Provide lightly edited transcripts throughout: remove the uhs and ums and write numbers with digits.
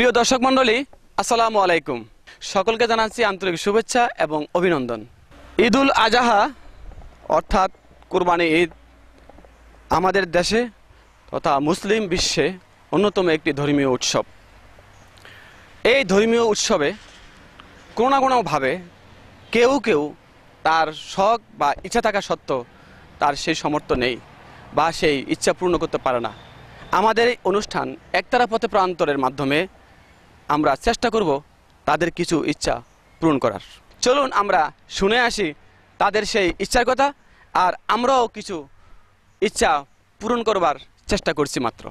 প্রিয় দর্শক মণ্ডলী, আসসালামু আলাইকুম। সকলকে জানাচ্ছি আন্তরিক শুভেচ্ছা এবং অভিনন্দন। ঈদুল আজহা অর্থাৎ কুরবানি ঈদ আমাদের দেশে তথা মুসলিম বিশ্বে অন্যতম একটি ধর্মীয় উৎসব। এই ধর্মীয় উৎসবে কোনো না কোনোভাবে কেউ কেউ তার শখ বা ইচ্ছা থাকা সত্ত্বেও তার সেই সামর্থ্য নেই বা সেই ইচ্ছা পূর্ণ করতে পারে না। আমাদের এই অনুষ্ঠান একতারা পথে প্রান্তরের মাধ্যমে আমরা চেষ্টা করব তাদের কিছু ইচ্ছা পূরণ করার। চলুন আমরা শুনে আসি তাদের সেই ইচ্ছার কথা, আর আমরাও কিছু ইচ্ছা পূরণ করবার চেষ্টা করছি মাত্র।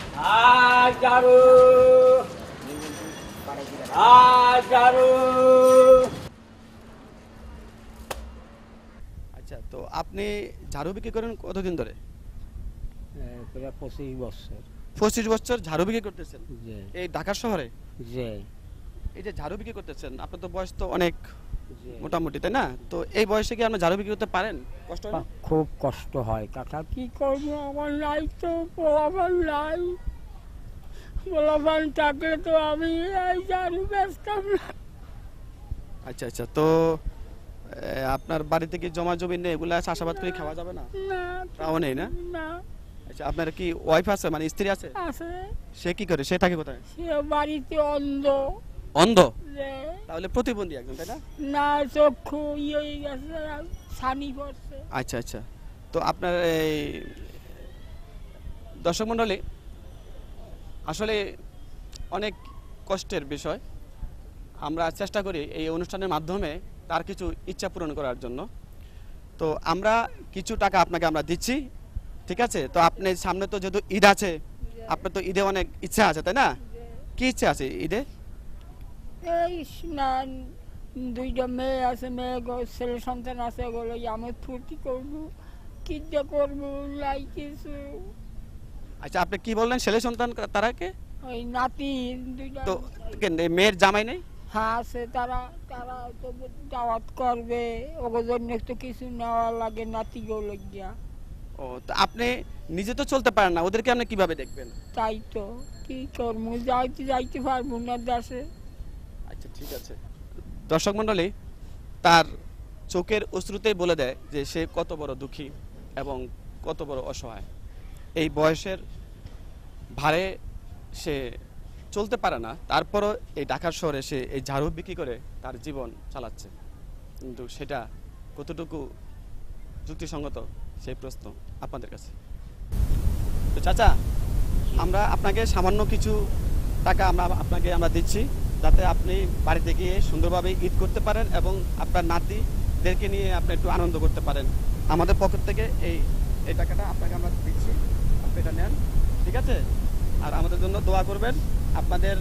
আচ্ছা, তো আপনি ঝাড়ু বিক্রি করেন কতদিন ধরে? 25 বছর। 25 বছর ঝাড়ু বিক্রি করতেছেন এই ঢাকা শহরে? এই যে ঝাড়ু বিক্রি করতেছেন, আপনার তো বয়স তো অনেক মোটামুটি, তাই না? তো এই বয়সে কি আপনি ঝাড়ু বিক্রি করতে পারেন? কষ্ট হয় না? খুব কষ্ট হয় কাকা, কি করবো, আমার নাই তো পোলাপান নাই। পোলাপান থাকলে তো আমি এই ঝাড়ু বেচতাম না। আচ্ছা আচ্ছা, তো আপনার বাড়িতে কি জমা জমি নেই? এগুলা চাষাবাদ করে খাওয়া যাবে না? না, তাও নেই না? না। আচ্ছা, আপনার কি ওয়াইফ আছে, মানে স্ত্রী আছে? আছে। সে কি করে? সে থাকে কোথায়? সে বাড়িতে অন্ধ। অন্ধ? যে তাহলে প্রতিবন্ধী একজন, তাই না? না, চক্ষু ইয়ে হয়ে গেছে, ছানি পড়ছে। আচ্ছা আচ্ছা, তো আপনার এই দর্শক মণ্ডলী, আসলে অনেক কষ্টের বিষয়। আমরা চেষ্টা করি এই অনুষ্ঠানের মাধ্যমে তার কিছু ইচ্ছা পূরণ করার জন্য। তো আমরা কিছু টাকা আপনাকে আমরা দিচ্ছি, ঠিক আছে? তো আপনি সামনে তো যেহেতু ঈদ আছে, আপনার তো ঈদে অনেক ইচ্ছা আছে, তাই না? কি ইচ্ছা আছে ঈদে? এই না, দুইটা মেয়ে আছে, মেয়ে ছেলে সন্তান আছে, ওগুলো আমি ফুর্তি করবো, কিডা করবো, লাই কিছু। আচ্ছা, আপনি কি বললেন ছেলে সন্তান তারা কে? ওই নাতি দুইটা। তো মেয়ের জামাই নেই? হ্যাঁ আছে, তারা তারা তো দাওয়াত করবে, ওগুলোর জন্য তো কিছু নেওয়া লাগে নাতি গুলো গিয়া। ও, তো আপনি নিজে তো চলতে পারেন না, ওদেরকে আপনি কিভাবে দেখবেন? তাই তো কি করবো, যাইতে পারবো না দেশে। আচ্ছা, ঠিক আছে। দর্শক মণ্ডলী, তার চোখের অশ্রুতেই বলে দেয় যে সে কত বড় দুঃখী এবং কত বড় অসহায়। এই বয়সের ভারে সে চলতে পারে না, তারপরও এই ঢাকার শহরে সে এই ঝাড়ু বিক্রি করে তার জীবন চালাচ্ছে। কিন্তু সেটা কতটুকু যুক্তিসঙ্গত, সেই প্রশ্ন আপনাদের কাছে। তো চাচা, আমরা আপনাকে সামান্য কিছু টাকা আমরা দিচ্ছি, যাতে আপনি বাড়িতে গিয়ে সুন্দরভাবে ঈদ করতে পারেন এবং আপনার নাতিদেরকে নিয়ে আপনি একটু আনন্দ করতে পারেন। আমাদের পকেট থেকে এই টাকাটা আপনাকে আমরা দিচ্ছি, আপনি এটা নেন, ঠিক আছে? আর আমাদের জন্য দোয়া করবেন। আপনাদের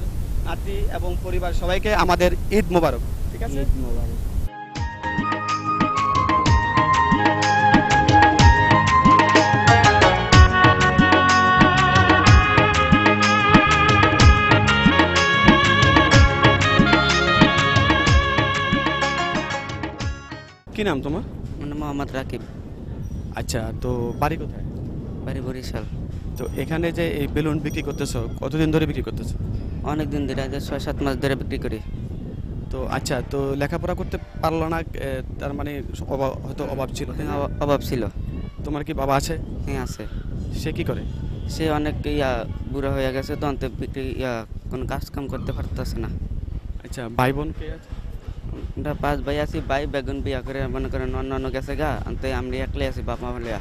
নাতি এবং পরিবার সবাইকে আমাদের ঈদ মোবারক, ঠিক আছে? ঈদ মোবারক। কি নাম তোমার? মোহাম্মদ রাকিব। আচ্ছা, তো বাড়ি কোথায়? বাড়ি বরিশাল। তো এখানে যে এই বেলুন বিক্রি করতেছো, কতদিন ধরে বিক্রি করতেছো? অনেক দিন ধরে, 6-7 মাস ধরে বিক্রি করি। তো আচ্ছা, তো লেখাপড়া করতে পারলো না, তার মানে হয়তো অভাব ছিল, তাই না? অভাব ছিল। তোমার কি বাবা আছে? হ্যাঁ আছে। সে কি করে? সে অনেক বুড়া হয়ে গেছে, তো অন্ত বিক্রি কোনো কাজ কাম করতে পারতেছে না। আচ্ছা, ভাই বোন কে আছে? আমরা 5 ভাই আছি। ভাই বেগুন বিয়া করে মনে করেন অন্য গেছে গা, অন্ত আমরা একলাই আছি বাপ মা বলে।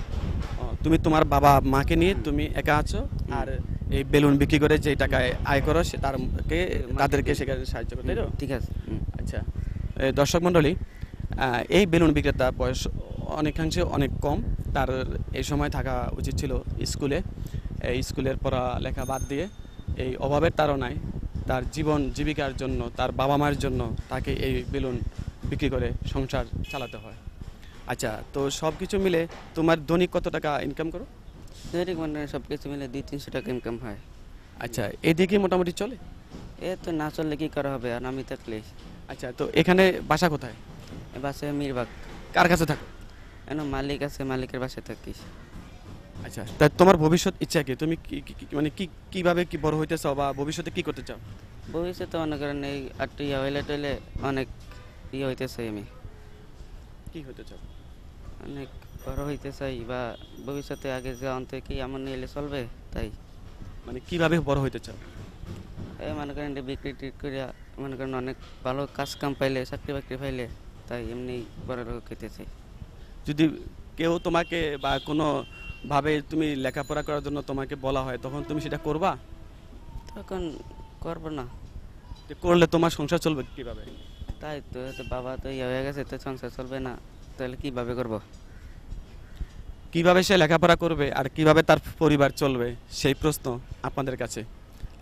তুমি তোমার বাবা মাকে নিয়ে তুমি একা আছো, আর এই বেলুন বিক্রি করে যে টাকায় আয় করো সে তাদেরকে সেখানে সাহায্য করতে, তাই তো? ঠিক আছে। আচ্ছা, দর্শক মণ্ডলী, এই বেলুন বিক্রেতা বয়স অনেকাংশে অনেক কম। তার এই সময় থাকা উচিত ছিল স্কুলে। এই স্কুলের পড়ালেখা বাদ দিয়ে এই অভাবের তাড়নায় তার জীবন জীবিকার জন্য, তার বাবা মায়ের জন্য তাকে এই বেলুন বিক্রি করে সংসার চালাতে হয়। আচ্ছা, তো সব কিছু মিলে তোমার দৈনিক কত টাকা ইনকাম করো? দৈনিক মানে সব কিছু মিলে 200-300 টাকা ইনকাম হয়। আচ্ছা, এদিকে মোটামুটি চলে? এ তো না চললে কি করা হবে, আর আমি থাকলে। আচ্ছা, তো এখানে বাসা কোথায়? এ বাসে মিরবাগ। কার কাছে থাকো? মালিক আছে, মালিকের বাসায় থাকি। আচ্ছা, তা তোমার ভবিষ্যৎ ইচ্ছা কি? তুমি মানে কিভাবে কি বড় হইতে চাও বা ভবিষ্যতে কি করতে চাও? ভবিষ্যতে মনে করেন এই একটু ইয়ে হইলে টইলে অনেক ইয়ে হইতে চাই আমি, কি হতে চাও? অনেক বড় হইতে চাই, বা ভবিষ্যতে আগে যে অন্তে কি এমন নিলে চলবে, তাই মানে কিভাবে বড় হইতে চাও? এই মনে করেন যে বিক্রি টিক করিয়া মনে করেন অনেক ভালো কাজ কাম পাইলে, চাকরি বাকরি পাইলে, তাই এমনি বড় লোক হইতে চাই। যদি কেউ তোমাকে বা কোনো ভাবে তুমি লেখাপড়া করার জন্য তোমাকে বলা হয়, তখন তুমি সেটা করবা? তখন করবো না, যে করলে তোমার সংসার চলবে কিভাবে? তাই তো তো বাবা তো ইয়ে হয়ে গেছে, তো সংসার চলবে না, তাহলে কিভাবে করব? কিভাবে সে লেখাপড়া করবে আর কিভাবে তার পরিবার চলবে, সেই প্রশ্ন আপনাদের কাছে।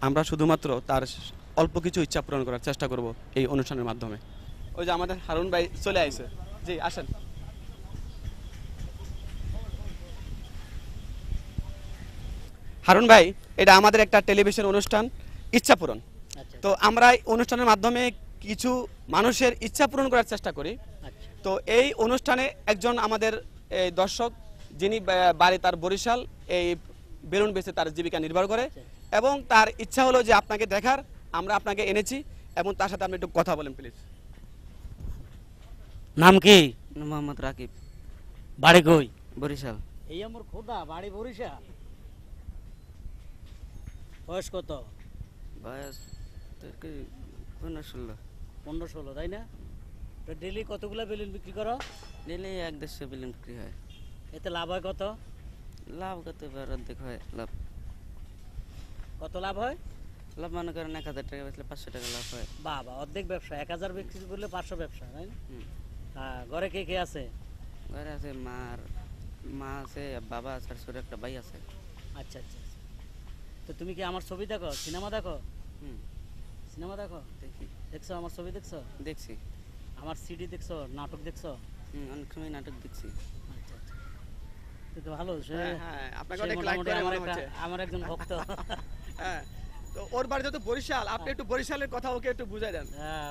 আমরা শুধুমাত্র তার অল্প কিছু ইচ্ছা পূরণ করার চেষ্টা করব এই অনুষ্ঠানের মাধ্যমে। ওই যে আমাদের হারুন ভাই চলে আইছে, জি আসেন। হারুন ভাই, এটা আমাদের একটা টেলিভিশন অনুষ্ঠান, ইচ্ছা পূরণ। আচ্ছা তো আমরা এই অনুষ্ঠানের মাধ্যমে কিছু মানুষের ইচ্ছা পূরণ করার চেষ্টা করি। আচ্ছা তো এই অনুষ্ঠানে একজন আমাদের এই দর্শক, যিনি বাড়ি তার বরিশাল, এই বেলুন বেচে তার জীবিকা নির্বাহ করে, এবং তার ইচ্ছা হলো যে আপনাকে দেখার, আমরা আপনাকে এনেছি, এবং তার সাথে আপনি একটু কথা বলেন প্লিজ। নাম কি? মোহাম্মদ রাকিব, বাড়ি কই? বরিশাল। এই আমার খোদা বাড়ি বরিশাল। বয়স কত? বয়স তো কি 15-16। 15-16, তাই না? তো ডেলি কতগুলা বেলুন বিক্রি করো? ডেলি 1-150 বিলিয়ন বিক্রি হয়। এতে লাভ হয় কত? লাভ কত এবার অর্ধেক হয় লাভ। কত লাভ হয়? লাভ মনে করেন 1000 টাকা বেচলে 500 টাকা লাভ হয়। বাবা, অর্ধেক ব্যবসা। 1000 বিক্রি করলে 500 ব্যবসা, তাই না? হুম। হ্যাঁ, ঘরে কে কে আছে? ঘরে আছে মা আছে, বাবা আছে, আর ছোট একটা ভাই আছে। আচ্ছা আচ্ছা আচ্ছা। তো তুমি কি আমার ছবি দেখো, সিনেমা দেখো? হুম, সিনেমা দেখো? দেখি, দেখছো আমার ছবি দেখছো? দেখছি। আমার সিডি দেখছো? নাটক দেখছো? অনেক সময় নাটক দেখছি। আচ্ছা আচ্ছা। তো ভালো, হ্যাঁ, আপনাকে সে অনেক লাইক মোটামুটি করে আমার মনে হচ্ছে। আমার একজন ভক্ত। হ্যাঁ, তো ওর বাড়ি যেহেতু বরিশাল, আপনি একটু বরিশালের কথা ওকে একটু বুঝাই দেন। হ্যাঁ,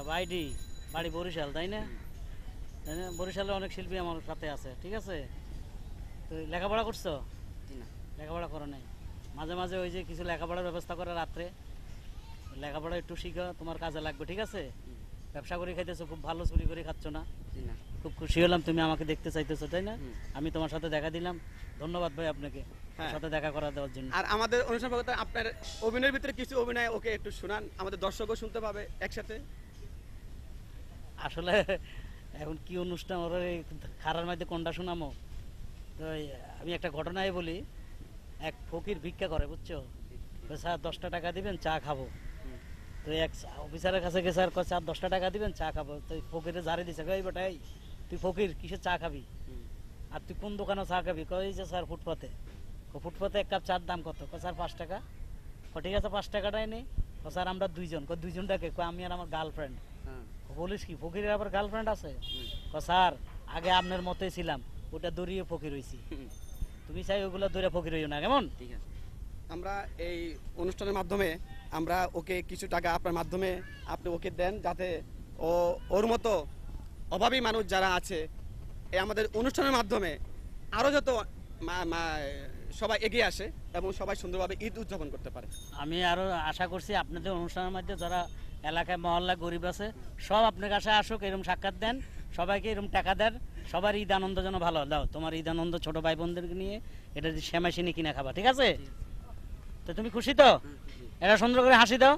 বাড়ি বরিশাল, তাই না? তাই না? বরিশালে অনেক শিল্পী আমার সাথে আছে, ঠিক আছে? তো লেখাপড়া করছো? জি না। লেখাপড়া করো নাই? মাঝে মাঝে ওই যে কিছু লেখাপড়ার ব্যবস্থা করে রাত্রে, লেখাপড়া একটু শিখো, তোমার কাজে লাগবে, ঠিক আছে? ব্যবসা করে খাইতেছো, খুব ভালো, চুরি করে খাচ্ছ না। জি না। খুব খুশি হলাম তুমি আমাকে দেখতে চাইতেছো, তাই না? হুম। আমি তোমার সাথে দেখা দিলাম, ধন্যবাদ ভাই আপনাকে হ্যাঁ। সাথে দেখা করা দেওয়ার জন্য। আর আমাদের অনুষ্ঠান পর্বতে আপনার অভিনয়ের ভিতরে কিছু অভিনয় ওকে একটু শোনান, আমাদের দর্শকও শুনতে পাবে একসাথে। আসলে এখন কি অনুষ্ঠান, ওরা খারার মধ্যে কোনটা শোনামো? তো আমি একটা ঘটনাই বলি। এক ফকির ভিক্ষা করে, বুঝছো? তো স্যার 10টা টাকা দিবেন, চা খাবো। তো এক অফিসারের কাছে গেছে, আর স্যার 10টা টাকা দিবেন, চা খাবো। তো ফকিরে জারি দিছে, কই বেটা, এই তুই ফকির, কিসের চা খাবি? আর তুই কোন দোকানে চা খাবি? কই যে স্যার ফুটপাতে। ফুটপাতে এক কাপ চার দাম কত? স্যার 5 টাকা। ঠিক আছে, 5 টাকাটাই নেই। স্যার আমরা দুইজন। দুইজনটাকে? আমি আর আমার গার্লফ্রেন্ড। হ্যাঁ। বলিস কি, ফকিরের আবার গার্লফ্রেন্ড আছে? স্যার আগে আপনার মতোই ছিলাম, ওটা দৌড়িয়ে ফকির হইছি। তুমি চাই ওগুলো দৌড়ে ফকির হইও না, কেমন? ঠিক আছে। আমরা এই অনুষ্ঠানের মাধ্যমে আমরা ওকে কিছু টাকা আপনার মাধ্যমে আপনি ওকে দেন, যাতে ওর মতো অভাবী মানুষ যারা আছে এই আমাদের অনুষ্ঠানের মাধ্যমে আরও যত সবাই এগিয়ে আসে এবং সবাই সুন্দরভাবে ঈদ উদযাপন করতে পারে। আমি আরো আশা করছি আপনাদের অনুষ্ঠানের মধ্যে যারা এলাকায় মহল্লা গরিব আছে, সব আপনার কাছে আসুক, এরকম সাক্ষাৎ দেন, সবাইকে এরকম টাকা দেন, সবার ঈদ আনন্দ যেন ভালো দাও। তোমার ঈদ আনন্দ ছোট ভাই বোনদেরকে নিয়ে এটা শ্যামাইশিনি কিনা খাবা, ঠিক আছে? তো তুমি খুশি তো? এটা সুন্দর করে হাসি দাও,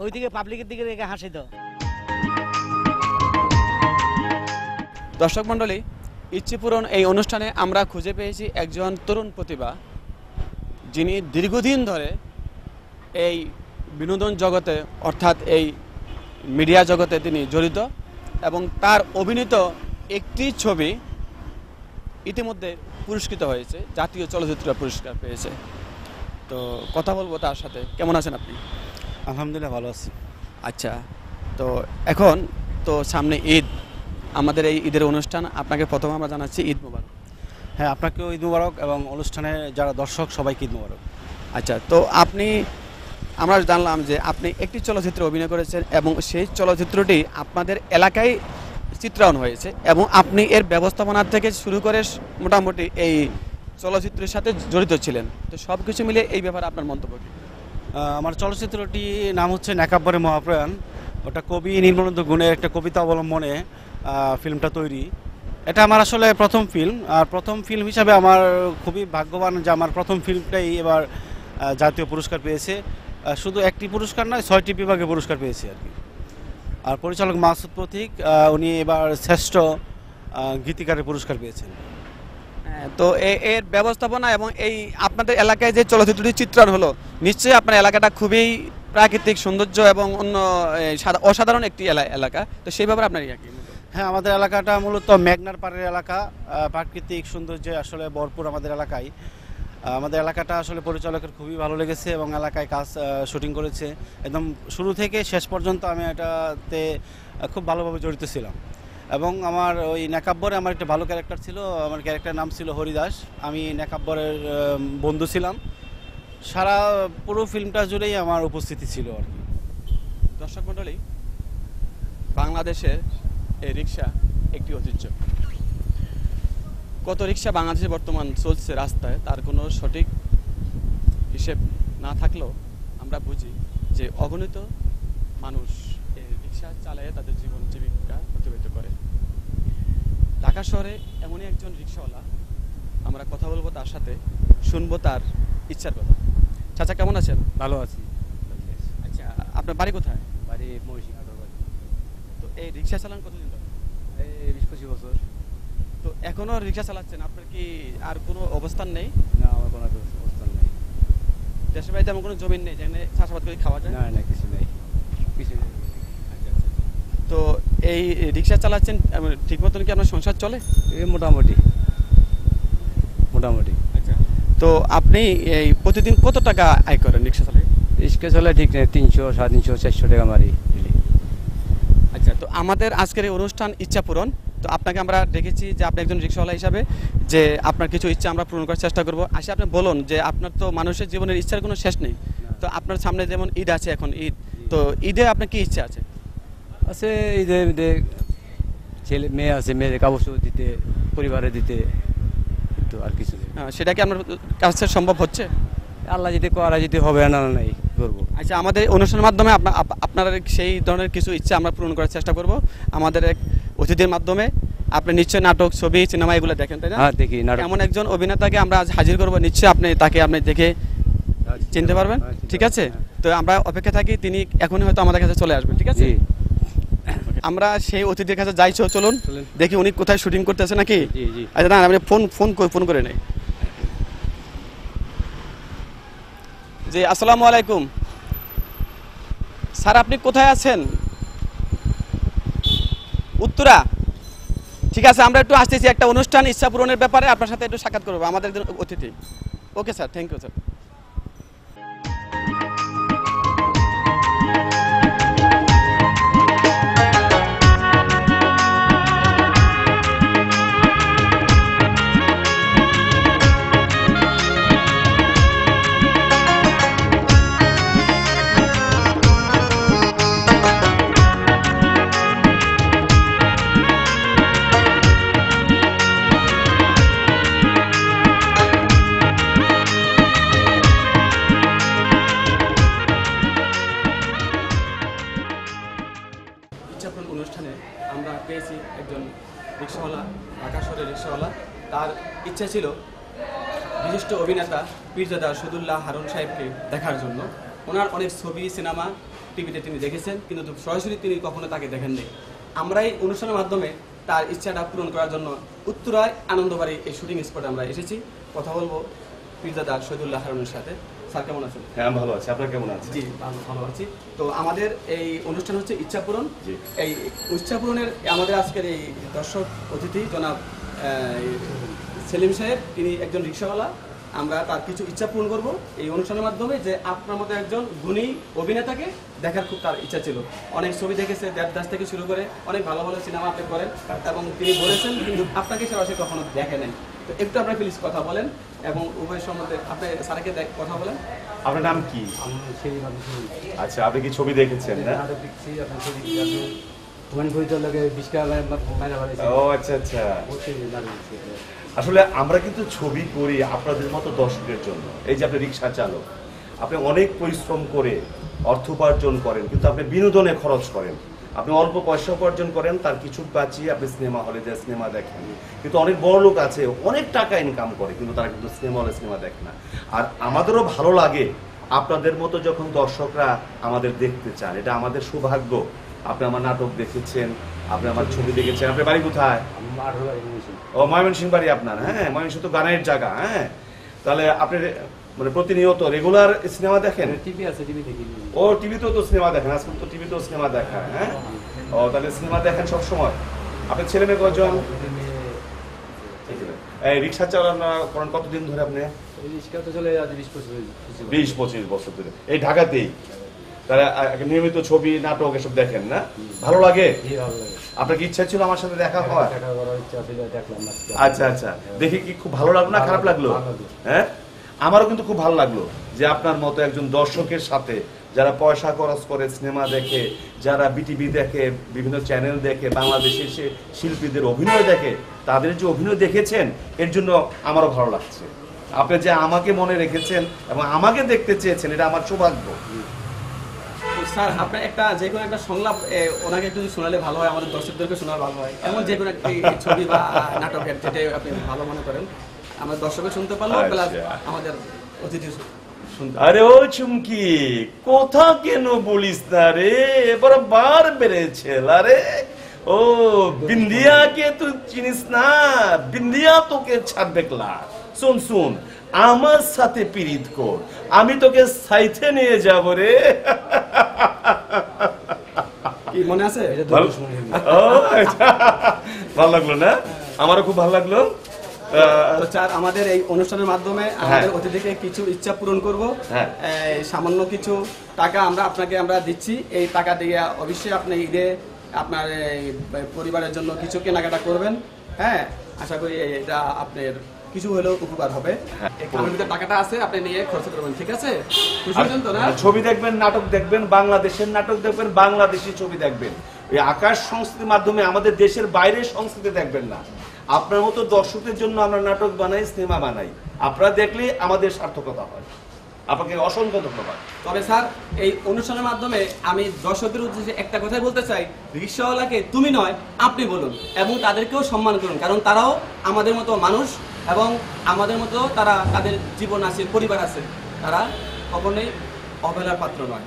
ওইদিকে পাবলিকের দিকে রেখে হাসি দাও। দর্শক মণ্ডলী, ইচ্ছে পূরণ এই অনুষ্ঠানে আমরা খুঁজে পেয়েছি একজন তরুণ প্রতিভা, যিনি দীর্ঘদিন ধরে এই বিনোদন জগতে অর্থাৎ এই মিডিয়া জগতে তিনি জড়িত, এবং তার অভিনীত একটি ছবি ইতিমধ্যে পুরস্কৃত হয়েছে, জাতীয় চলচ্চিত্র পুরস্কার পেয়েছে। তো কথা বলবো তার সাথে। কেমন আছেন আপনি? আলহামদুলিল্লাহ, ভালো আছি। আচ্ছা, তো এখন তো সামনে ঈদ, আমাদের এই ঈদের অনুষ্ঠান, আপনাকে প্রথমে আমরা জানাচ্ছি ঈদ মোবারক। হ্যাঁ, আপনাকেও ঈদ মুবারক এবং অনুষ্ঠানে যারা দর্শক সবাইকে ঈদ মুবারক। আচ্ছা, তো আমরা জানলাম যে আপনি একটি চলচ্চিত্রে অভিনয় করেছেন এবং সেই চলচ্চিত্রটি আপনাদের এলাকায় চিত্রায়ন হয়েছে, এবং আপনি এর ব্যবস্থাপনা থেকে শুরু করে মোটামুটি এই চলচ্চিত্রের সাথে জড়িত ছিলেন। তো সব কিছু মিলে এই ব্যাপারে আপনার মন্তব্য কি? আমার চলচ্চিত্রটি নাম হচ্ছে নেকাব্বরে মহাপ্রয়াণ। ওটা কবি নির্মলানন্দ গুণের একটা কবিতা অবলম্বনে ফিল্মটা তৈরি। এটা আমার আসলে প্রথম ফিল্ম, আর প্রথম ফিল্ম হিসাবে আমার খুবই ভাগ্যবান যে আমার প্রথম ফিল্মটাই এবার জাতীয় পুরস্কার পেয়েছে। শুধু একটি পুরস্কার নয়, 6টি বিভাগে পুরস্কার পেয়েছে আর কি। আর পরিচালক মাসুদ প্রতীক, উনি এবার শ্রেষ্ঠ গীতিকারের পুরস্কার পেয়েছেন। তো এর ব্যবস্থাপনা এবং এই আপনাদের এলাকায় যে চলচ্চিত্রটি চিত্রায়ন হলো, নিশ্চয়ই আপনার এলাকাটা খুবই প্রাকৃতিক সৌন্দর্য এবং অন্য অসাধারণ একটি এলাকা, তো সেই ব্যাপারে আপনার ইয়া কি? হ্যাঁ, আমাদের এলাকাটা মূলত মেঘনার পাড়ের এলাকা, প্রাকৃতিক সৌন্দর্যে আসলে ভরপুর আমাদের এলাকায়। আমাদের এলাকাটা আসলে পরিচালকের খুবই ভালো লেগেছে এবং এলাকায় কাজ শুটিং করেছে একদম শুরু থেকে শেষ পর্যন্ত। আমি এটাতে খুব ভালোভাবে জড়িত ছিলাম এবং আমার ওই নেকাব্বরে আমার একটা ভালো ক্যারেক্টার ছিল। আমার ক্যারেক্টারের নাম ছিল হরিদাস। আমি নেকাব্বরের বন্ধু ছিলাম। সারা পুরো ফিল্মটা জুড়েই আমার উপস্থিতি ছিল আর কি। দর্শক মণ্ডলী, বাংলাদেশের এই রিক্সা একটি ঐতিহ্য। কত রিক্সা বাংলাদেশে বর্তমান চলছে রাস্তায় তার কোনো সঠিক হিসেব না থাকলেও আমরা বুঝি যে অগণিত মানুষ এই রিক্সা চালিয়ে তাদের জীবন জীবিকা অতিবাহিত করে। ঢাকা শহরে এমনই একজন রিক্সাওয়ালা, আমরা কথা বলবো তার সাথে, শুনবো তার ইচ্ছার কথা। চাচা কেমন আছেন? ভালো আছি। আচ্ছা, আপনার বাড়ি কোথায়? বাড়ি মহিষিংহাটার বাড়ি। তো এই রিক্সা চালান কতদিন ধরে? এই 20-25 বছর। তো এখনো রিক্সা চালাচ্ছেন? আপনার কি আর কোনো অবস্থান নেই? না, আমার কোনো অবস্থান নেই। দেশের বাড়িতে এমন কোনো জমি নেই যেখানে চাষাবাদ করে খাওয়া যায়? না না, কিছু নেই, কিছু নেই। তো এই রিক্সা চালাচ্ছেন, ঠিক মতন কি আপনার সংসার চলে? এই মোটামুটি মোটামুটি। আচ্ছা, তো আপনি এই প্রতিদিন কত টাকা আয় করেন রিক্সা চালিয়ে? রিক্সা চলে ঠিক নেই, 300, 350, 400 টাকা মারি। আচ্ছা, তো আমাদের আজকের এই অনুষ্ঠান ইচ্ছা পূরণ। তো আপনাকে আমরা দেখেছি যে আপনি একজন রিক্সাওয়ালা হিসাবে, যে আপনার কিছু ইচ্ছা আমরা পূরণ করার চেষ্টা করবো। আসলে আপনি বলুন যে আপনার তো মানুষের জীবনের ইচ্ছার কোনো শেষ নেই। তো আপনার সামনে যেমন ঈদ আছে, এখন ঈদ, তো ঈদে আপনার কি ইচ্ছা আছে? আছে ঈদে ছেলে মেয়ে আছে, মেয়েদের কাপড় দিতে, পরিবারে দিতে, তো আর কিছু নেই। সেটা কি আপনার কাছে সম্ভব হচ্ছে? আল্লাহ যদি করা যদি হবে, না নাই করবো। আচ্ছা, আমাদের অনুষ্ঠানের মাধ্যমে আপনার সেই ধরনের কিছু ইচ্ছা আমরা পূরণ করার চেষ্টা করব। আমাদের এক অতিথির মাধ্যমে। আপনি নিশ্চয়ই নাটক, ছবি, সিনেমা এগুলো দেখেন, তাই না? হ্যাঁ, দেখি। এমন একজন অভিনেতাকে আমরা আজ হাজির করব, নিশ্চয়ই আপনি দেখে চিনতে পারবেন। ঠিক আছে, তো আমরা অপেক্ষা থাকি। তিনি এখনই হয়তো আমাদের কাছে চলে আসবেন। ঠিক আছে, আমরা সেই অতিথির কাছে যাই। চলুন দেখি উনি কোথায় শুটিং করতেছে নাকি। আচ্ছা, না, আমি ফোন করে নেই। জি, আসসালামু আলাইকুম স্যার, আপনি কোথায় আছেন? উত্তরা। ঠিক আছে, আমরা একটু আসতেছি, একটা অনুষ্ঠান ইচ্ছা পূরণের ব্যাপারে আপনার সাথে একটু সাক্ষাৎ করবো, আমাদের একজন অতিথি। Okay sir, thank you sir. অনুষ্ঠানে আমরা পেয়েছি একজন রিক্সাওয়ালা, ঢাকা শহরের রিক্সাওয়ালা। তার ইচ্ছা ছিল বিশিষ্ট অভিনেতা পীরজাদা সৈয়দুল্লাহ হারুন সাহেবকে দেখার জন্য। ওনার অনেক ছবি, সিনেমা, টিভিতে তিনি দেখেছেন, কিন্তু সরাসরি তিনি কখনো তাকে দেখেননি। আমরা এই অনুষ্ঠানের মাধ্যমে তার ইচ্ছাটা পূরণ করার জন্য উত্তরায় আনন্দবাড়ি এই শুটিং স্পটে আমরা এসেছি। কথা বলবো পীরজাদা সৈয়দুল্লাহ হারুনের সাথে। স্যার কেমন আছেন? হ্যাঁ, ভালো আছি। আপনার কেমন আছেন? জি, ভালো আছি। তো আমাদের এই অনুষ্ঠান হচ্ছে ইচ্ছা পূরণ। এই ইচ্ছা পূরণের আমাদের আজকের এই দর্শক অতিথি জনাব সেলিম সাহেব, তিনি একজন রিক্সাওয়ালা। আমরা তার কিছু ইচ্ছা পূরণ করবো এই অনুষ্ঠানের মাধ্যমে, যে আপনার মতো একজন গুণী অভিনেতাকে দেখার খুব তার ইচ্ছা ছিল। অনেক ছবি দেখেছে, দেবদাস থেকে শুরু করে অনেক ভালো ভালো সিনেমা আপনি করেন, এবং তিনি বলেছেন কিন্তু আপনাকে সরাসরি কখনো দেখে নেন। তো একটু আপনার প্লিজ কথা বলেন এবং উভয় সম্বন্ধে আপনি স্যারকে কথা বলেন। আপনার নাম কি? আচ্ছা, আপনি কি ছবি দেখেছেন? না, ও আচ্ছা আচ্ছা। আসলে আমরা কিন্তু ছবি করি আপনাদের মতো দর্শকের জন্য। এই যে আপনি রিক্সা চালক, আপনি অনেক পরিশ্রম করে অর্থ উপার্জন করেন, কিন্তু আপনি বিনোদনে খরচ করেন। আপনি অল্প পয়সা উপার্জন করেন, তার কিছু বাঁচিয়ে আপনি সিনেমা হলে যে সিনেমা দেখেন। কিন্তু অনেক বড় লোক আছে অনেক টাকা ইনকাম করে, কিন্তু তারা কিন্তু সিনেমা হলে সিনেমা দেখে না। আর আমাদেরও ভালো লাগে আপনাদের মতো যখন দর্শকরা আমাদের দেখতে চান, এটা আমাদের সৌভাগ্য। আপনি আমার নাটক দেখেছেন, আপনি আমার ছবি দেখেছেন। আপনার বাড়ি কোথায়? ও, ময়মনসিংহ বাড়ি আপনার। হ্যাঁ, ময়মনসিংহ তো গানের জায়গা। হ্যাঁ, তাহলে আপনি মানে প্রতিনিয়ত রেগুলার সিনেমা দেখেন? টিভি আছে, টিভি দেখি। ও, টিভিতেও তো সিনেমা দেখেন, আজকাল তো টিভিতেও সিনেমা দেখা। হ্যাঁ, ও, তাহলে সিনেমা দেখেন সবসময়। আপনার ছেলে মেয়ে কজন? এই রিক্সা চালানো করেন কতদিন ধরে আপনি? রিক্সা তো চলে 20-25 বছর ধরে এই ঢাকাতেই। তাহলে নিয়মিত ছবি নাটক এসব দেখেন না? ভালো লাগে? আপনার কি ইচ্ছা ছিল আমার সাথে দেখা হওয়ার? আচ্ছা আচ্ছা, দেখি কি খুব ভালো লাগলো না খারাপ লাগলো? হ্যাঁ, আমারও কিন্তু খুব ভালো লাগলো যে আপনার মতো একজন দর্শকের সাথে, যারা পয়সা খরচ করে সিনেমা দেখে, যারা বিটিভি দেখে, বিভিন্ন চ্যানেল দেখে, বাংলাদেশের সে শিল্পীদের অভিনয় দেখে, তাদের যে অভিনয় দেখেছেন এর জন্য আমারও ভালো লাগছে। আপনি যে আমাকে মনে রেখেছেন এবং আমাকে দেখতে চেয়েছেন, এটা আমার সৌভাগ্য। স্যার, আপনার একটা যে কোনো একটা সংলাপ ওনাকে একটু শোনালে ভালো হয়, আমাদের দর্শকদেরকে শোনালে ভালো হয়। এমন যে কোনো একটি ছবি বা নাটকের যেটা আপনি ভালো মনে করেন, আমরা দর্শকের শুনতে পারলো, প্লাস আমাদের অতিথি শুনতে। আরে ও চুমকি, কথা কেন বলিস না রে? এবার বার বেড়েছে। আরে ও, বিন্দিয়াকে তুই চিনিস না? বিন্দিয়া তোকে ছাড়বে ক্লা। শুন শুন, আমার সাথে পীড়িত কর, আমি তোকে সাইথে নিয়ে যাব রে। কি মনে আছে? ভালো লাগলো না? আমারও খুব ভালো লাগলো। তো স্যার, আমাদের এই অনুষ্ঠানের মাধ্যমে আমাদের অতিথিকে কিছু ইচ্ছা পূরণ করব। সামান্য কিছু টাকা আপনাকে আমরা দিচ্ছি। এই টাকা দিয়ে অবশ্যই আপনি ঈদে আপনার পরিবারের জন্য কিছু কেনাকাটা করবেন। হ্যাঁ, আশা করি এটা আপনার কিছু হলেও উপকার হবে। টাকাটা আছে, আপনি নিয়ে খরচ করবেন, ঠিক আছে? ছবি দেখবেন, নাটক দেখবেন, বাংলাদেশের নাটক দেখবেন, বাংলাদেশি ছবি দেখবেন। এই আকাশ সংস্কৃতির মাধ্যমে আমাদের দেশের বাইরের সংস্কৃতি দেখবেন না। আপনার মতো দর্শকদের জন্য আমরা নাটক বানাই, সিনেমা বানাই। আপনারা দেখলে আমাদের সার্থকতা হয়। আপনাকে অসংখ্য ধন্যবাদ। তবে স্যার, এই অনুষ্ঠানের মাধ্যমে আমি দর্শকদের উদ্দেশ্যে একটা কথাই বলতে চাই, রিকশাওয়ালাকে তুমি নয় আপনি বলুন, এবং তাদেরকেও সম্মান করুন, কারণ তারাও আমাদের মতো মানুষ এবং আমাদের মতো তাদের জীবন আছে, পরিবার আছে। তারা কখনোই অবহেলার পাত্র নয়।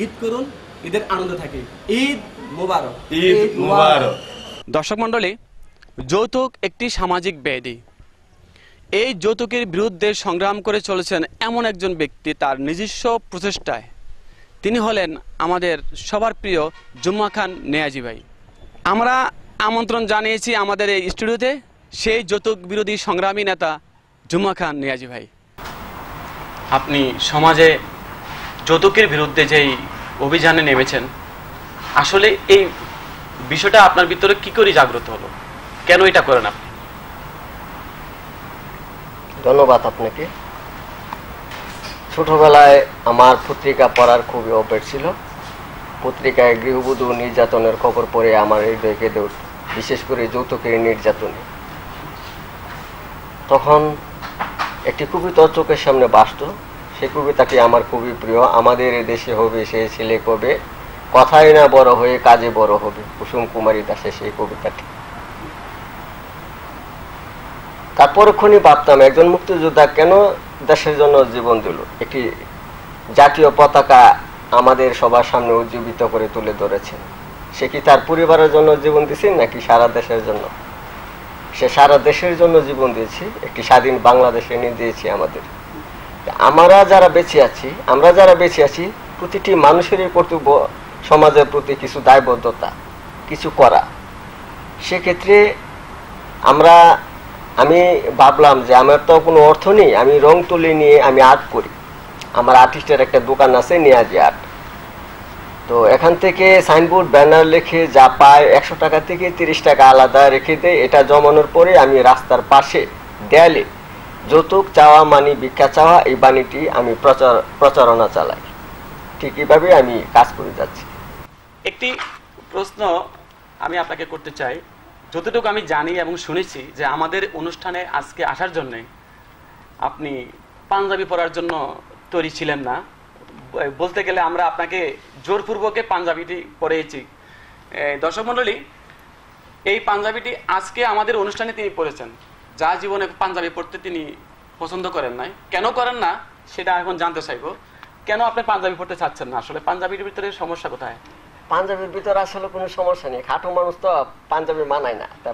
ঈদ করুন, ঈদের আনন্দ থাকি। ঈদ মুবারক। ঈদ মুবারক। দর্শক মণ্ডলী, যৌতুক একটি সামাজিক ব্যাধি। এই যৌতুকের বিরুদ্ধে সংগ্রাম করে চলেছেন এমন একজন ব্যক্তি তার নিজস্ব প্রচেষ্টায়। তিনি হলেন আমাদের সবার প্রিয় জুম্মা খান নেয়াজি ভাই। আমরা আমন্ত্রণ জানিয়েছি আমাদের এই স্টুডিওতে সেই যৌতুক বিরোধী সংগ্রামী নেতা জুম্মা খান নেয়াজি ভাই। আপনি সমাজে যৌতুকের বিরুদ্ধে যেই অভিযানে নেমেছেন, আসলে এই বিষয়টা আপনার ভিতরে কি করে জাগ্রত হলো? কেন এটা করেন আপনি? ধন্যবাদ আপনাকে। ছোটবেলায় আমার পত্রিকা পড়ার খুবই অভ্যাস ছিল। পত্রিকায় গৃহবধূ নির্যাতনের খবর পড়ে আমার হৃদয় কেঁদে উঠত, বিশেষ করে যৌতুকের নির্যাতনে। তখন একটি কবিতা চোখের সামনে ভাসত। সেই কবিতাটি আমার খুবই প্রিয়। আমাদের দেশে হবে সে ছেলে কবে, কথাই না বড় হয়ে কাজে বড় হবে। কুসুম কুমারী দাসের সেই কবিতাটি। তারপরক্ষণই ভাবতাম, একজন মুক্তিযোদ্ধা কেন দেশের জন্য জীবন দিল? একটি জাতীয় পতাকা আমাদের সবার সামনে উজ্জীবিত করে তুলে ধরেছেন। সে কি তার পরিবারের জন্য জীবন দিয়েছে নাকি সারা দেশের জন্য? সে সারা দেশের জন্য জীবন দিয়েছি, একটি স্বাধীন বাংলাদেশে নিয়ে দিয়েছি আমাদের। আমরা যারা বেঁচে আছি প্রতিটি মানুষেরই কর্তব্য সমাজের প্রতি কিছু দায়বদ্ধতা, কিছু করা। সেক্ষেত্রে আমি ভাবলাম যে আমার তো কোনো অর্থ নেই, আমি রং তুলি নিয়ে আমি আর্ট করি। আমার আর্টিস্টের একটা দোকান আছে, নেয়াজি আর্ট। তো এখান থেকে সাইনবোর্ড ব্যানার লিখে যা পায় 100 টাকা থেকে 30 টাকা আলাদা রেখে দেয়। এটা জমানোর পরে আমি রাস্তার পাশে দেয়ালে যৌতুক চাওয়া মানে ভিক্ষা চাওয়া, এই বাণীটি আমি প্রচারণা চালাই। ঠিক এইভাবে আমি কাজ করে যাচ্ছি। একটি প্রশ্ন আমি আপনাকে করতে চাই। যতটুকু আমি জানি এবং শুনেছি যে আমাদের অনুষ্ঠানে আজকে আসার জন্যে আপনি পাঞ্জাবি পরার জন্য তৈরি ছিলেন না, বলতে গেলে আমরা আপনাকে জোরপূর্বকে পাঞ্জাবিটি পরিয়েছি। দর্শক মণ্ডলী, এই পাঞ্জাবিটি আজকে আমাদের অনুষ্ঠানে তিনি পরেছেন। যা জীবনে পাঞ্জাবি পরতে তিনি পছন্দ করেন নাই, কেন করেন না সেটা এখন জানতে চাইবো। কেন আপনি পাঞ্জাবি পরতে চাচ্ছেন না? আসলে পাঞ্জাবির ভিতরে সমস্যা কোথায়? পাঞ্জাবির ভিতরে আসলে কোনো সমস্যা নেই, খাটো মানুষ তো পাঞ্জাবি মানায় না, তা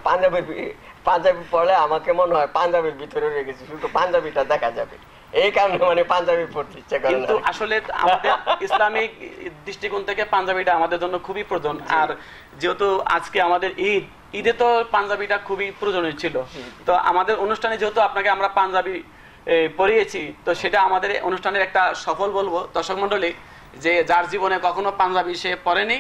পাঞ্জাবি পরলে আমাকে মনে হয় পাঞ্জাবির ভিতরে রয়ে গেছে, শুধু পাঞ্জাবিটা দেখা যাবে, এই কারণে মানে পাঞ্জাবি পরতে ইচ্ছে করে। কিন্তু আসলে আমাদের ইসলামিক দৃষ্টিকোণ থেকে পাঞ্জাবিটা আমাদের জন্য খুবই প্রয়োজন। আর যেহেতু আজকে আমাদের ঈদে তো পাঞ্জাবিটা খুবই প্রয়োজনীয় ছিল, তো আমাদের অনুষ্ঠানে যেহেতু আপনাকে আমরা পাঞ্জাবি পরিয়েছি, তো সেটা আমাদের অনুষ্ঠানের একটা সফল বলবো। দর্শক মণ্ডলী, যে যার জীবনে কখনো পাঞ্জাবি সে পরেনি,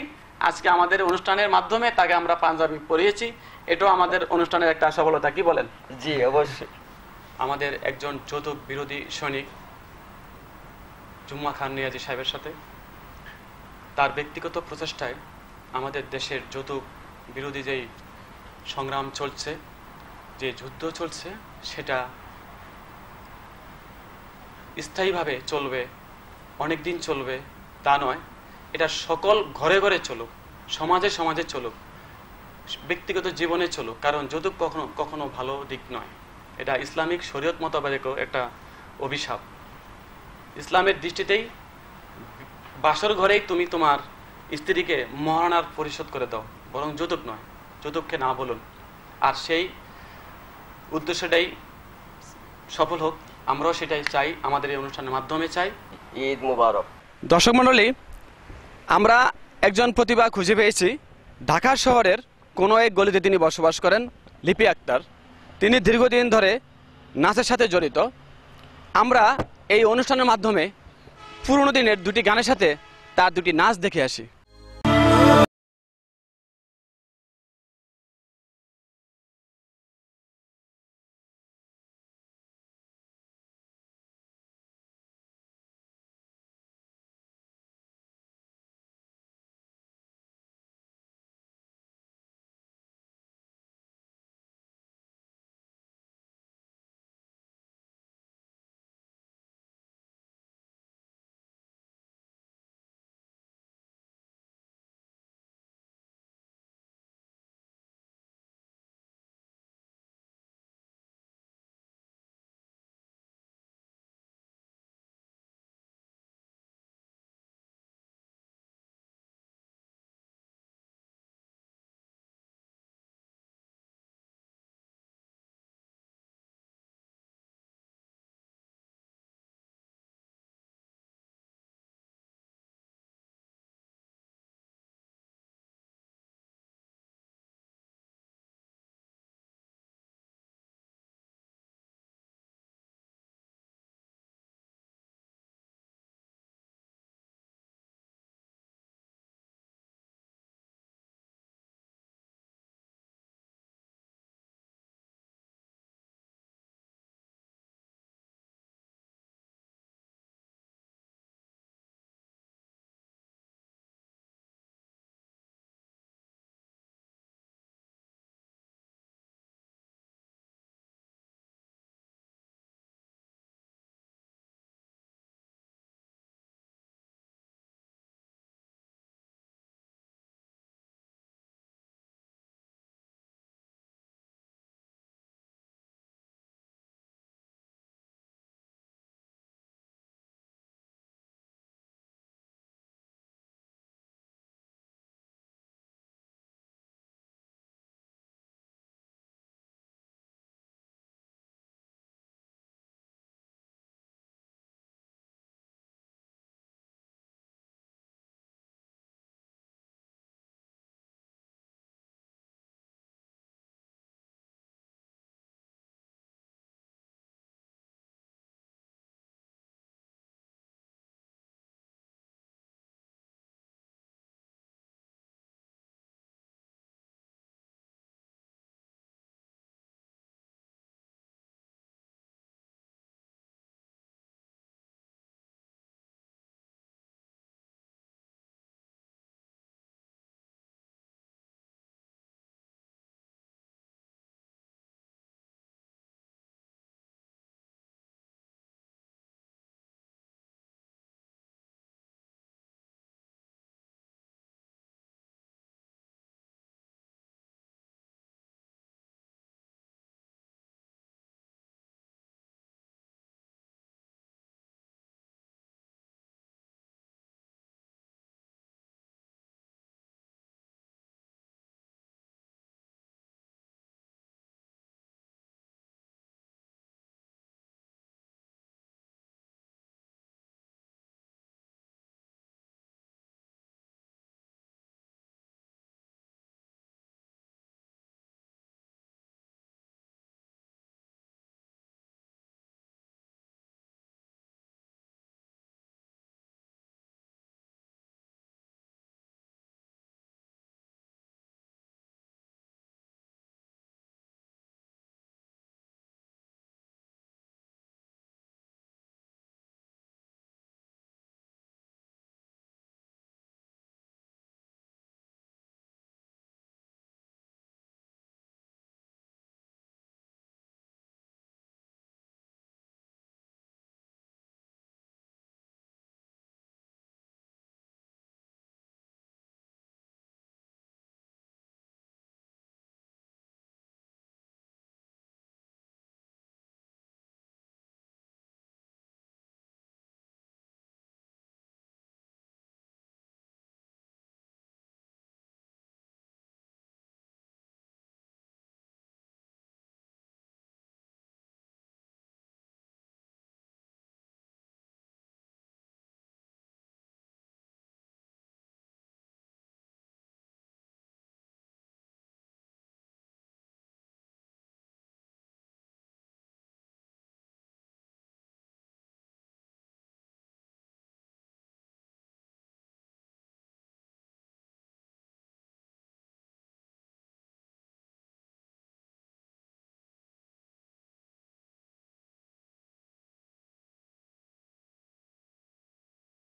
আজকে আমাদের অনুষ্ঠানের মাধ্যমে তাকে আমরা পাঞ্জাবি পরিয়েছি, এটাও আমাদের অনুষ্ঠানের একটা সফলতা। কি বলেন? জি অবশ্যই। আমাদের একজন যৌতুক বিরোধী সৈনিক জুম্মা খান নিয়াজি সাহেবের সাথে তার ব্যক্তিগত প্রচেষ্টায় আমাদের দেশের যৌতুক বিরোধী যেই সংগ্রাম চলছে, যে যুদ্ধ চলছে, সেটা স্থায়ীভাবে চলবে, অনেক দিন চলবে তা নয়, এটা সকল ঘরে ঘরে চলুক, সমাজে সমাজে চলুক, ব্যক্তিগত জীবনে চলুক। কারণ যৌতুক কখনো কখনো ভালো দিক নয়, এটা ইসলামিক শরীয়ত মোতাবেকও একটা অভিশাপ। ইসলামের দৃষ্টিতেই বাসর ঘরেই তুমি তোমার স্ত্রীকে মহারণার পরিশোধ করে দাও, বরং যৌতুক নয়, যৌতুককে না বলুন। আর সেই উদ্দেশ্যটাই সফল হোক, আমরাও সেটাই চাই, আমাদের এই অনুষ্ঠানের মাধ্যমে চাই। ঈদ মুবারক। দর্শক মণ্ডলী, আমরা একজন প্রতিভা খুঁজে পেয়েছি। ঢাকা শহরের কোনো এক গলিতে তিনি বসবাস করেন, লিপি আক্তার। তিনি দীর্ঘদিন ধরে নাচের সাথে জড়িত। আমরা এই অনুষ্ঠানের মাধ্যমে পুরনো দিনের দুটি গানের সাথে তার দুটি নাচ দেখে আসি।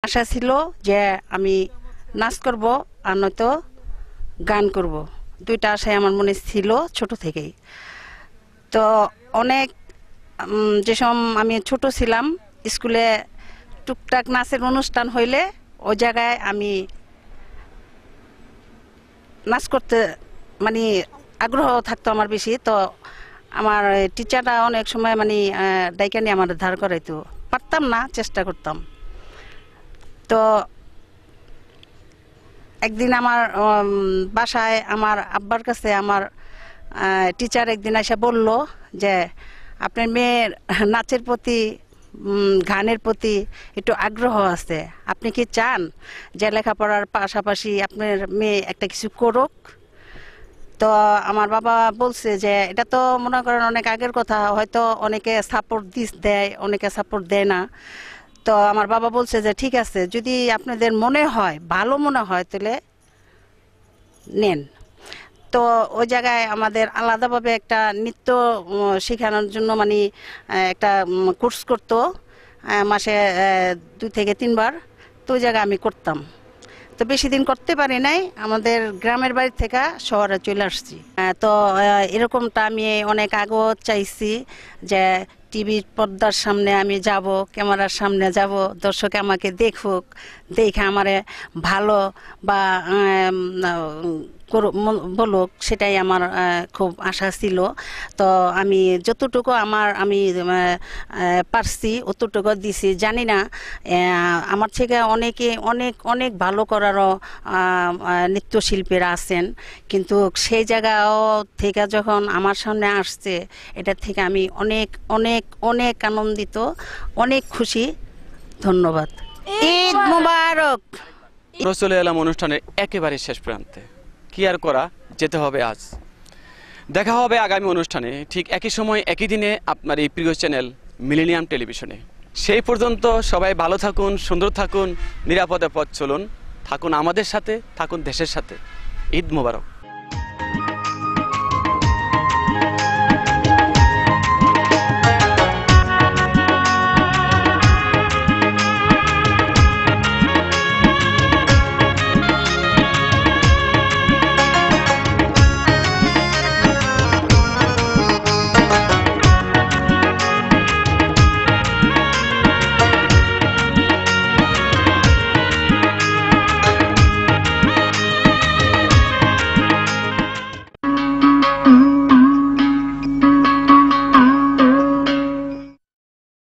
আশা ছিল যে আমি নাচ করব আর নয়তো গান করব, দুইটা আশাই আমার মনে ছিল ছোট থেকেই। তো অনেক যে সময় আমি ছোট ছিলাম, স্কুলে টুকটাক নাচের অনুষ্ঠান হইলে ওই জায়গায় আমি নাচ করতে মানে আগ্রহ থাকতো আমার বেশি। তো আমার টিচাররা অনেক সময় মানে ডাইকা নিয়ে আমার ধার করাইতো, পারতাম না, চেষ্টা করতাম। তো একদিন আমার বাসায় আমার আব্বার কাছে আমার টিচার একদিন এসে বলল যে আপনার মেয়ের নাচের প্রতি গানের প্রতি একটু আগ্রহ আছে, আপনি কি চান যে লেখাপড়ার পাশাপাশি আপনার মেয়ে একটা কিছু করুক? তো আমার বাবা বলছে যে এটা তো মনে করেন অনেক আগের কথা, হয়তো অনেকে সাপোর্ট দেয়, অনেকে সাপোর্ট দেয় না। তো আমার বাবা বলছে যে ঠিক আছে, যদি আপনাদের মনে হয় ভালো মনে হয় তাহলে নেন। তো ওই জায়গায় আমাদের আলাদাভাবে একটা নৃত্য শেখানোর জন্য মানে একটা কোর্স করতো মাসে 2 থেকে 3 বার। তো ওই জায়গায় আমি করতাম। তো বেশি দিন করতে পারি নাই, আমাদের গ্রামের বাড়ি থেকে শহরে চলে আসছি। তো এরকমটা আমি অনেক আগেও চাইছি যে টিভির পর্দার সামনে আমি যাব, ক্যামেরার সামনে যাব, দর্শকে আমাকে দেখুক, দেখে আমারে ভালো বা বলুক, সেটাই আমার খুব আশা ছিল। তো আমি যতটুকু আমি পারছি অতটুকু দিছি। জানি না আমার থেকে অনেকে অনেক অনেক ভালো করারও নৃত্যশিল্পীরা আছেন, কিন্তু সেই জায়গাও থেকে যখন আমার সামনে আসছে, এটা থেকে আমি অনেক অনেক অনেক আনন্দিত, অনেক খুশি। ধন্যবাদ। ঈদ মুবারক। চলে এলাম অনুষ্ঠানের একেবারে শেষ প্রান্তে। কি আর করা, যেতে হবে আজ। দেখা হবে আগামী অনুষ্ঠানে ঠিক একই সময় একই দিনে আপনার এই প্রিয় চ্যানেল মিলেনিয়াম টেলিভিশনে। সেই পর্যন্ত সবাই ভালো থাকুন, সুন্দর থাকুন, নিরাপদে পথ চলুন, থাকুন আমাদের সাথে, থাকুন দেশের সাথে। ঈদ মোবারক।